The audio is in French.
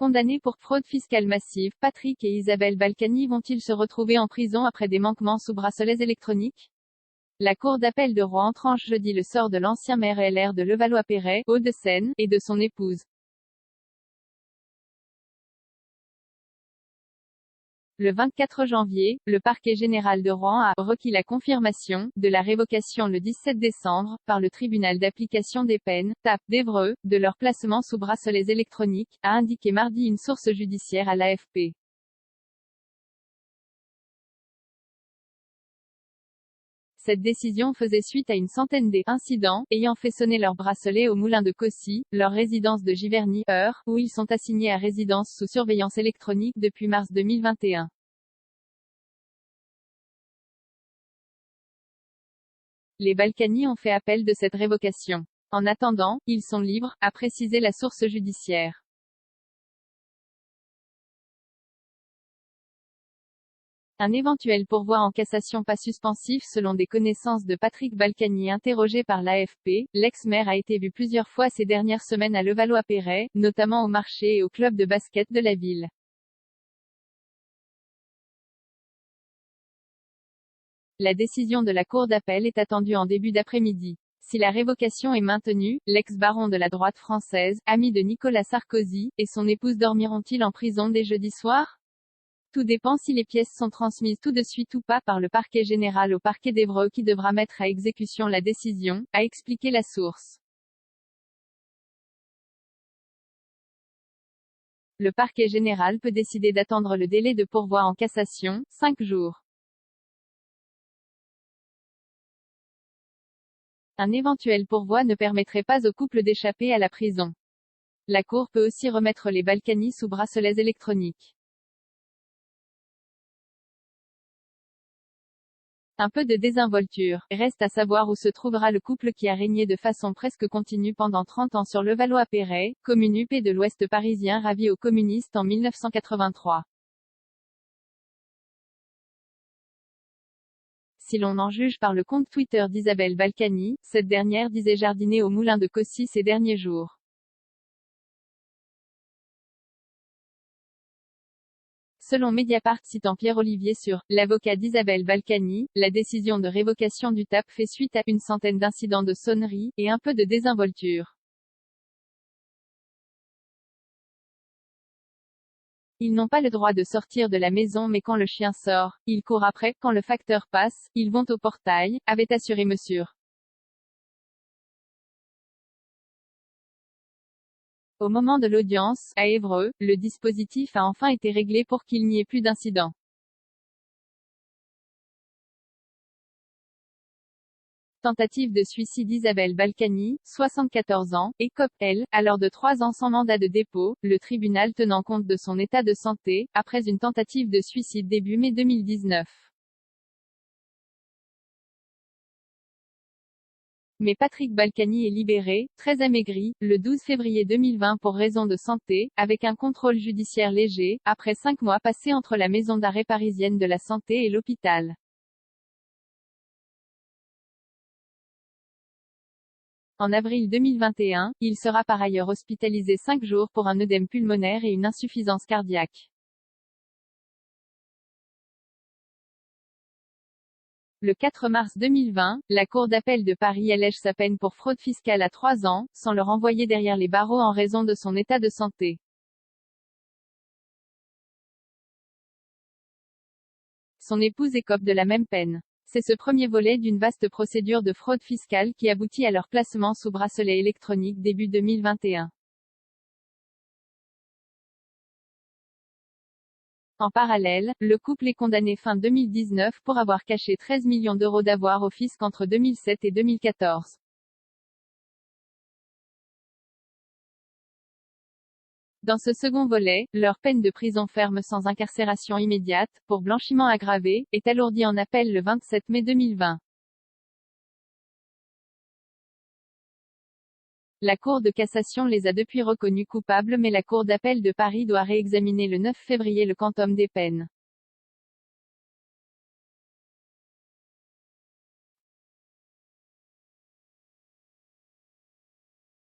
Condamnés pour fraude fiscale massive, Patrick et Isabelle Balkany vont-ils se retrouver en prison après des manquements sous bracelets électroniques? La Cour d'appel de Rouen tranche jeudi le sort de l'ancien maire LR de Levallois-Perret, Hauts-de-Seine, et de son épouse. Le 24 janvier, le parquet général de Rouen a requis la confirmation de la révocation le 17 décembre, par le tribunal d'application des peines, TAP, d'Évreux, de leur placement sous bracelets électroniques, a indiqué mardi une source judiciaire à l'AFP. Cette décision faisait suite à une centaine d'incidents ayant fait sonner leurs bracelets au moulin de Cossy, leur résidence de Giverny, Eure, où ils sont assignés à résidence sous surveillance électronique depuis mars 2021. Les Balkany ont fait appel de cette révocation. En attendant, ils sont libres, a précisé la source judiciaire. Un éventuel pourvoi en cassation pas suspensif selon des connaissances de Patrick Balkany interrogé par l'AFP, l'ex-maire a été vu plusieurs fois ces dernières semaines à Levallois-Perret, notamment au marché et au club de basket de la ville. La décision de la Cour d'appel est attendue en début d'après-midi. Si la révocation est maintenue, l'ex-baron de la droite française, ami de Nicolas Sarkozy, et son épouse dormiront-ils en prison dès jeudi soir? Tout dépend si les pièces sont transmises tout de suite ou pas par le parquet général au parquet d'Évreux qui devra mettre à exécution la décision, a expliqué la source. Le parquet général peut décider d'attendre le délai de pourvoi en cassation, 5 jours. Un éventuel pourvoi ne permettrait pas au couple d'échapper à la prison. La Cour peut aussi remettre les Balkany sous bracelets électroniques. Un peu de désinvolture. Reste à savoir où se trouvera le couple qui a régné de façon presque continue pendant 30 ans sur Levallois-Perret, commune huppée de l'Ouest parisien ravie aux communistes en 1983. Si l'on en juge par le compte Twitter d'Isabelle Balkany, cette dernière disait jardiner au moulin de Cossy ces derniers jours. Selon Mediapart citant Pierre Olivier sur « l'avocat d'Isabelle Balkany », la décision de révocation du TAP fait suite à une centaine d'incidents de sonnerie, et un peu de désinvolture. Ils n'ont pas le droit de sortir de la maison mais quand le chien sort, ils courent après, quand le facteur passe, ils vont au portail, avait assuré Monsieur. Au moment de l'audience, à Évreux, le dispositif a enfin été réglé pour qu'il n'y ait plus d'incidents. Tentative de suicide Isabelle Balkany, 74 ans, écope, elle, alors de 3 ans sans mandat de dépôt, le tribunal tenant compte de son état de santé, après une tentative de suicide début mai 2019. Mais Patrick Balkany est libéré, très amaigri, le 12 février 2020 pour raison de santé, avec un contrôle judiciaire léger, après 5 mois passés entre la maison d'arrêt parisienne de la santé et l'hôpital. En avril 2021, il sera par ailleurs hospitalisé 5 jours pour un œdème pulmonaire et une insuffisance cardiaque. Le 4 mars 2020, la Cour d'appel de Paris allège sa peine pour fraude fiscale à 3 ans, sans le renvoyer derrière les barreaux en raison de son état de santé. Son épouse écope de la même peine. C'est ce premier volet d'une vaste procédure de fraude fiscale qui aboutit à leur placement sous bracelet électronique début 2021. En parallèle, le couple est condamné fin 2019 pour avoir caché 13 millions d'euros d'avoirs au fisc entre 2007 et 2014. Dans ce second volet, leur peine de prison ferme sans incarcération immédiate, pour blanchiment aggravé, est alourdie en appel le 27 mai 2020. La Cour de cassation les a depuis reconnus coupables mais la Cour d'appel de Paris doit réexaminer le 9 février le quantum des peines.